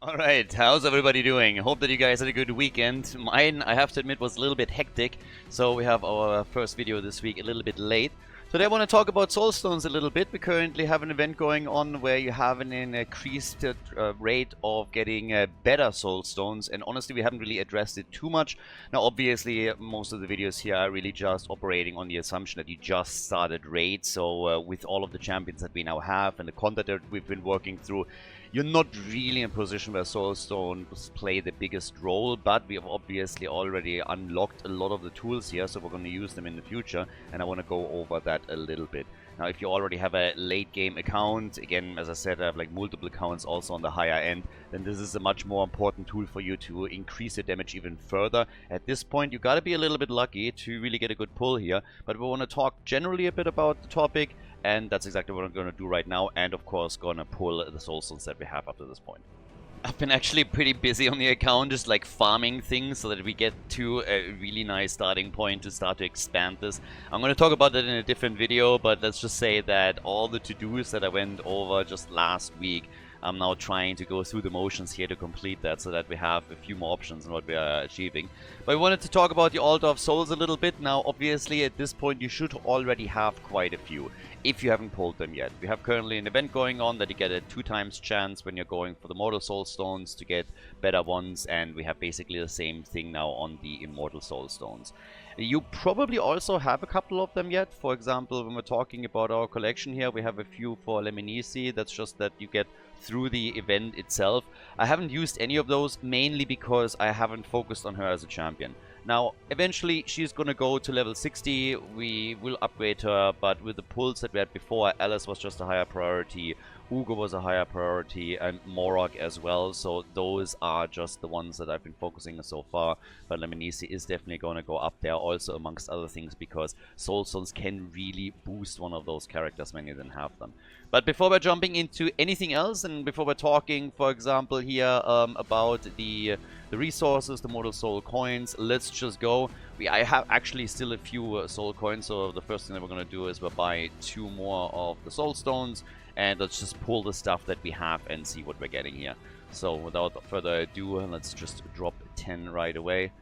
Alright, how's everybody doing? Hope that you guys had a good weekend. Mine, I have to admit, was a little bit hectic, so we have our first video this week a little bit late. Today I want to talk about Soulstones a little bit. We currently have an event going on where you have an increased rate of getting better Soulstones, and honestly we haven't really addressed it too much. Now obviously most of the videos here are really just operating on the assumption that you just started raid, so with all of the champions that we now have and the content that we've been working through, you're not really in a position where Soulstones play the biggest role, but we have obviously already unlocked a lot of the tools here, so we're going to use them in the future, and I want to go over that a little bit. Now, if you already have a late game account, again, as I said, I have like multiple accounts also on the higher end, then this is a much more important tool for you to increase your damage even further. At this point, you gotta be a little bit lucky to really get a good pull here, but we want to talk generally a bit about the topic, and that's exactly what I'm going to do right now, and of course going to pull the Soulstones that we have up to this point. I've been actually pretty busy on the account, just like farming things so that we get to a really nice starting point to start to expand this. I'm going to talk about that in a different video, but let's just say that all the to-dos that I went over just last week, I'm now trying to go through the motions here to complete that so that we have a few more options in what we are achieving. But I wanted to talk about the Altar of Souls a little bit. Now, obviously, at this point, you should already have quite a few, if you haven't pulled them yet. We have currently an event going on that you get a 2x chance when you're going for the Mortal Soulstones to get better ones, and we have basically the same thing now on the Immortal Soulstones. You probably also have a couple of them yet. For example, when we're talking about our collection here, we have a few for Lemonisi. That's just that you get through the event itself. I haven't used any of those, mainly because I haven't focused on her as a champion. Now, eventually, she's gonna go to level 60, we will upgrade her, but with the pulls that we had before, Alice was just a higher priority, Ugo was a higher priority, and Morag as well, so those are just the ones that I've been focusing on so far, but Lemonisi is definitely gonna go up there also, amongst other things, because Soulstones can really boost one of those characters when you then have them. But before we're jumping into anything else, and before we're talking, for example, here about the resources, the Mortal Soul coins, let's just go. I have actually still a few soul coins, so the first thing that we're going to do is we'll buy 2 more of the soul stones, and let's just pull the stuff that we have and see what we're getting here. So without further ado, let's just drop 10 right away.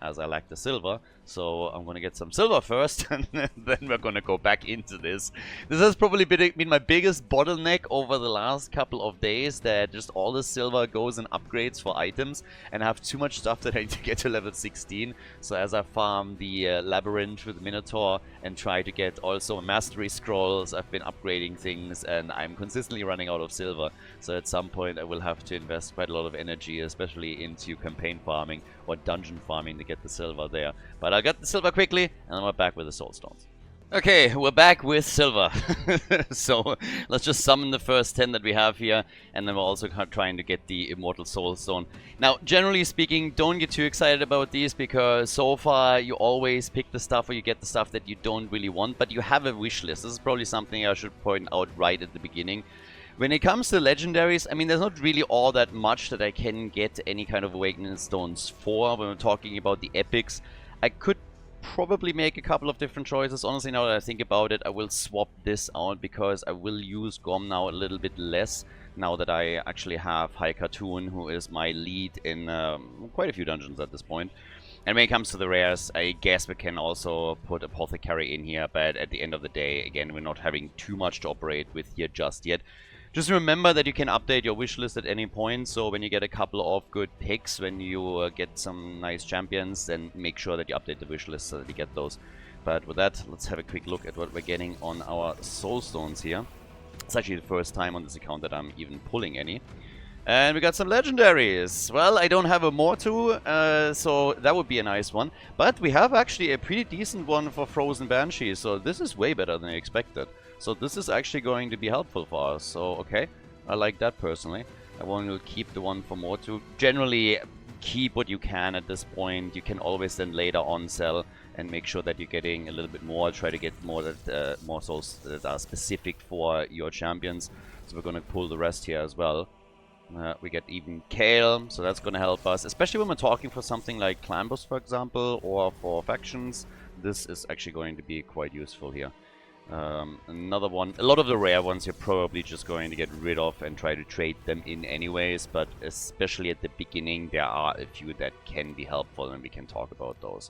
As I lack the silver, so I'm gonna get some silver first and then we're gonna go back into this. This has probably been my biggest bottleneck over the last couple of days, that just all the silver goes in upgrades for items and I have too much stuff that I need to get to level 16. So as I farm the labyrinth with the Minotaur and try to get also mastery scrolls, I've been upgrading things and I'm consistently running out of silver. So at some point I will have to invest quite a lot of energy, especially into campaign farming or dungeon farming to get the silver there. But I got the silver quickly, and then we're back with the Soulstones. Okay, we're back with silver. So let's just summon the first 10 that we have here, and then we're also trying to get the Immortal Soulstone. Now, generally speaking, don't get too excited about these, because so far you always pick the stuff or you get the stuff that you don't really want, but you have a wish list. This is probably something I should point out right at the beginning. When it comes to legendaries, I mean, there's not really all that much that I can get any kind of awakening stones for. When we're talking about the epics, I could probably make a couple of different choices. Honestly, now that I think about it, I will swap this out because I will use Gom now a little bit less, now that I actually have High Cartoon, who is my lead in quite a few dungeons at this point. And when it comes to the rares, I guess we can also put Apothecary in here, but at the end of the day, again, we're not having too much to operate with here just yet. Just remember that you can update your wish list at any point, so when you get a couple of good picks, when you get some nice champions, then make sure that you update the wish list so that you get those. But with that, let's have a quick look at what we're getting on our Soulstones here. It's actually the first time on this account that I'm even pulling any. And we got some legendaries. Well, I don't have a Mortu, so that would be a nice one. But we have actually a pretty decent one for Frozen Banshee, so this is way better than I expected. So this is actually going to be helpful for us. So, okay, I like that personally. I want to keep the one for Mortu. Generally, keep what you can at this point. You can always then later on sell and make sure that you're getting a little bit more. Try to get more more souls that are specific for your champions. So we're going to pull the rest here as well. We get even Kale, so that's going to help us, especially when we're talking for something like Clambus, for example, or for factions. This is actually going to be quite useful here. Another one, a lot of the rare ones you're probably just going to get rid of and try to trade them in anyways, but especially at the beginning there are a few that can be helpful and we can talk about those.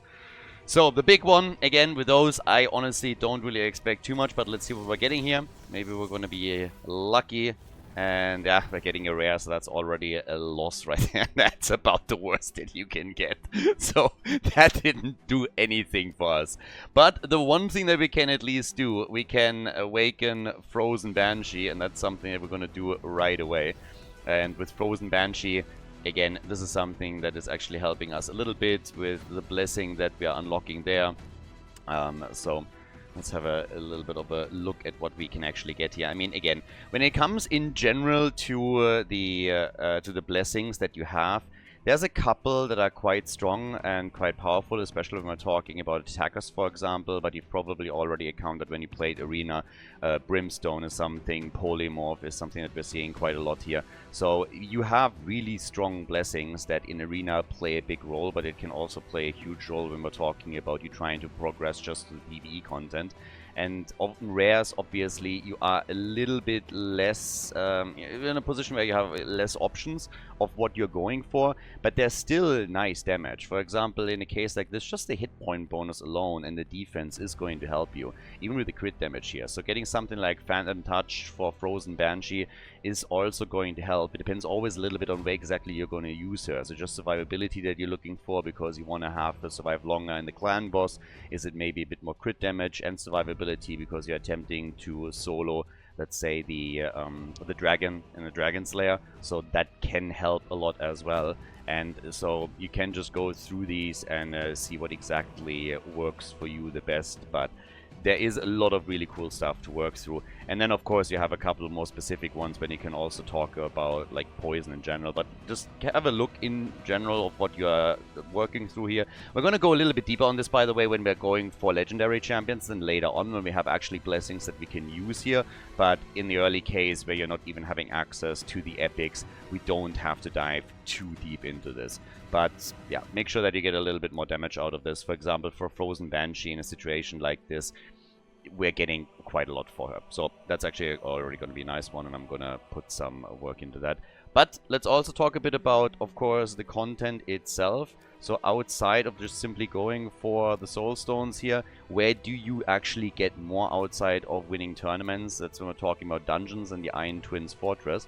So the big one, again, with those, I honestly don't really expect too much, but let's see what we're getting here. Maybe we're going to be lucky. And yeah, we're getting a rare, so that's already a loss right there. That's about the worst that you can get. So that didn't do anything for us. But the one thing that we can at least do, we can awaken Frozen Banshee, and that's something that we're going to do right away. And with Frozen Banshee, again, this is something that is actually helping us a little bit with the blessing that we are unlocking there. So let's have a little bit of a look at what we can actually get here. I mean, again, when it comes in general to the blessings that you have, there's a couple that are quite strong and quite powerful, especially when we're talking about attackers, for example, but you've probably already encountered when you played Arena. Brimstone is something, Polymorph is something that we're seeing quite a lot here. So you have really strong blessings that in Arena play a big role, but it can also play a huge role when we're talking about you trying to progress just the PvE content. And often rares, obviously, you are a little bit less in a position where you have less options of what you're going for, but there's still nice damage. For example, in a case like this, just the hit point bonus alone and the defense is going to help you, even with the crit damage here. So getting something like Phantom Touch for Frozen Banshee is also going to help. It depends always a little bit on where exactly you're going to use her. So just survivability that you're looking for because you want to have her survive longer in the clan boss. Is it maybe a bit more crit damage and survivability because you're attempting to solo, let's say, the dragon in the Dragon Slayer? So that can help a lot as well. And so you can just go through these and see what exactly works for you the best. But there is a lot of really cool stuff to work through. And then, of course, you have a couple of more specific ones when you can also talk about, like, poison in general. But just have a look in general of what you are working through here. We're going to go a little bit deeper on this, by the way, when we're going for legendary champions and later on when we have actually blessings that we can use here. But in the early case, where you're not even having access to the epics, we don't have to dive too deep into this. But yeah, make sure that you get a little bit more damage out of this. For example, for Frozen Banshee in a situation like this, we're getting quite a lot for her. So that's actually already going to be a nice one, and I'm going to put some work into that. But let's also talk a bit about, of course, the content itself. So outside of just simply going for the Soulstones here, where do you actually get more outside of winning tournaments? That's when we're talking about dungeons and the Iron Twins Fortress.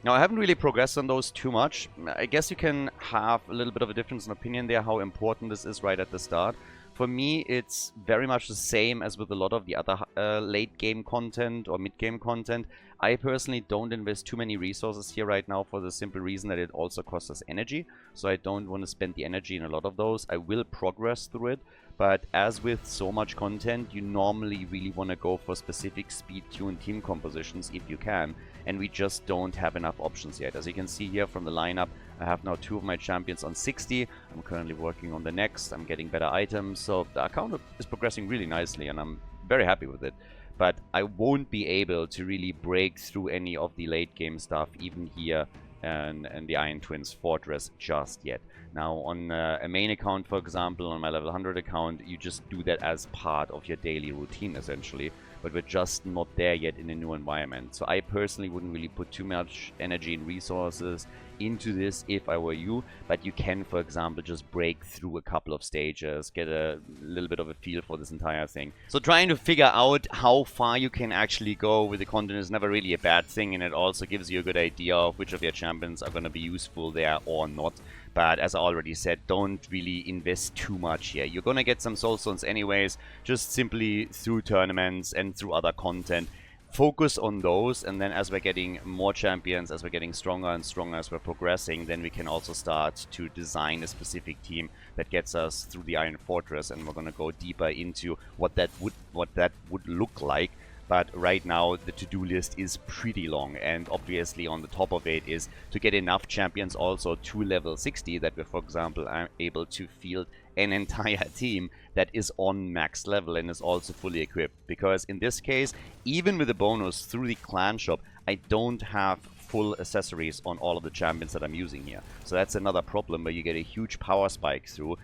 Now, I haven't really progressed on those too much. I guess you can have a little bit of a difference in opinion there, how important this is right at the start. For me, it's very much the same as with a lot of the other late game content or mid game content. I personally don't invest too many resources here right now for the simple reason that it also costs us energy. So I don't want to spend the energy in a lot of those. I will progress through it. But as with so much content, you normally really want to go for specific speed-tuned team compositions if you can. And we just don't have enough options yet. As you can see here from the lineup, I have now 2 of my champions on 60. I'm currently working on the next. I'm getting better items. So the account is progressing really nicely and I'm very happy with it. But I won't be able to really break through any of the late game stuff, even here and the Iron Twins Fortress just yet. Now on a main account, for example, on my level 100 account, you just do that as part of your daily routine essentially, but we're just not there yet in a new environment. So I personally wouldn't really put too much energy and resources into this if I were you, but you can, for example, just break through a couple of stages, get a little bit of a feel for this entire thing. So trying to figure out how far you can actually go with the content is never really a bad thing, and it also gives you a good idea of which of your champions are going to be useful there or not. But as I already said, don't really invest too much here. You're going to get some Soulstones anyways, just simply through tournaments and through other content. Focus on those, and then as we're getting more champions, as we're getting stronger and stronger, as we're progressing, then we can also start to design a specific team that gets us through the Iron Fortress, and we're going to go deeper into what that would look like. But right now the to-do list is pretty long, and obviously on the top of it is to get enough champions also to level 60 that we, for example, are able to field an entire team that is on max level and is also fully equipped. Because in this case, even with a bonus through the clan shop, I don't have full accessories on all of the champions that I'm using here. So that's another problem where you get a huge power spike through,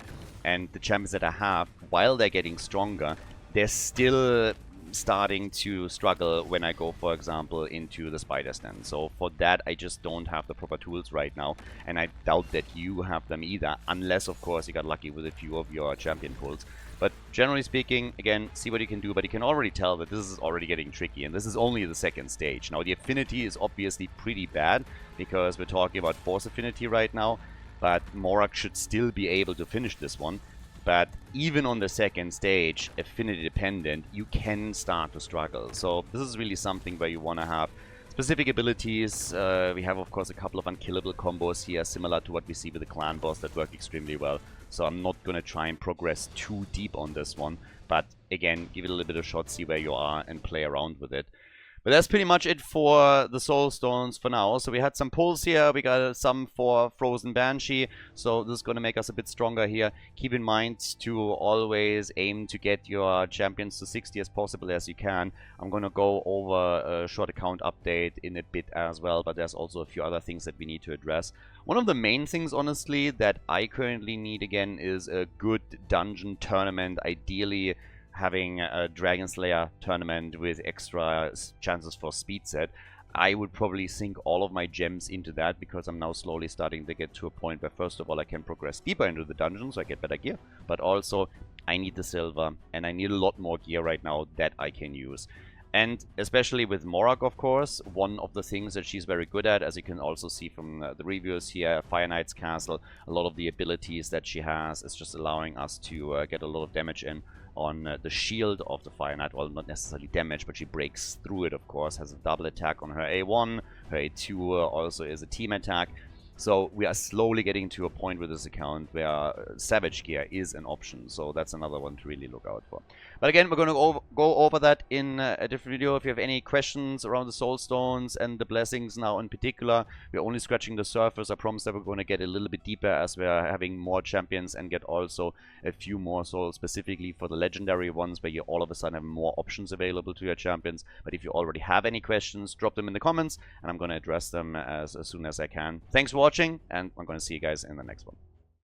and the champions that I have, while they're getting stronger, they're still starting to struggle when I go, for example, into the spider stand. So for that, I just don't have the proper tools right now, and I doubt that you have them either, unless, of course, you got lucky with a few of your champion pulls. But generally speaking, again, see what you can do, but you can already tell that this is already getting tricky, and this is only the second stage. Now, the affinity is obviously pretty bad, because we're talking about force affinity right now, but Morak should still be able to finish this one. But even on the second stage, affinity dependent, you can start to struggle. So this is really something where you want to have specific abilities. We have, of course, a couple of unkillable combos here, similar to what we see with the clan boss, that work extremely well. So I'm not going to try and progress too deep on this one. But again, give it a little bit of shot, see where you are, and play around with it. But that's pretty much it for the Soulstones for now. So we had some pulls here, we got some for Frozen Banshee, so this is going to make us a bit stronger here. Keep in mind to always aim to get your champions to 60 as possible as you can. I'm going to go over a short account update in a bit as well, but there's also a few other things that we need to address. One of the main things, honestly, that I currently need again is a good dungeon tournament, ideally having a Dragon Slayer tournament with extra chances for speed set. I would probably sink all of my gems into that, because I'm now slowly starting to get to a point where, first of all, I can progress deeper into the dungeon, so I get better gear, but also I need the silver, and I need a lot more gear right now that I can use. And especially with Morak, of course, one of the things that she's very good at, as you can also see from the reviews here, Fire Knight's Castle, a lot of the abilities that she has is just allowing us to get a lot of damage in on the shield of the Fire Knight. Well, not necessarily damage, but she breaks through it, of course, has a double attack on her A1, her A2 also is a team attack. So we are slowly getting to a point with this account where Savage Gear is an option. So that's another one to really look out for. But again, we're going to go over that in a different video. If you have any questions around the Soulstones and the blessings now in particular, we're only scratching the surface. I promise that we're going to get a little bit deeper as we're having more champions and get also a few more souls specifically for the legendary ones, where you all of a sudden have more options available to your champions. But if you already have any questions, drop them in the comments and I'm going to address them as soon as I can. Thanks for watching, and I'm going to see you guys in the next one.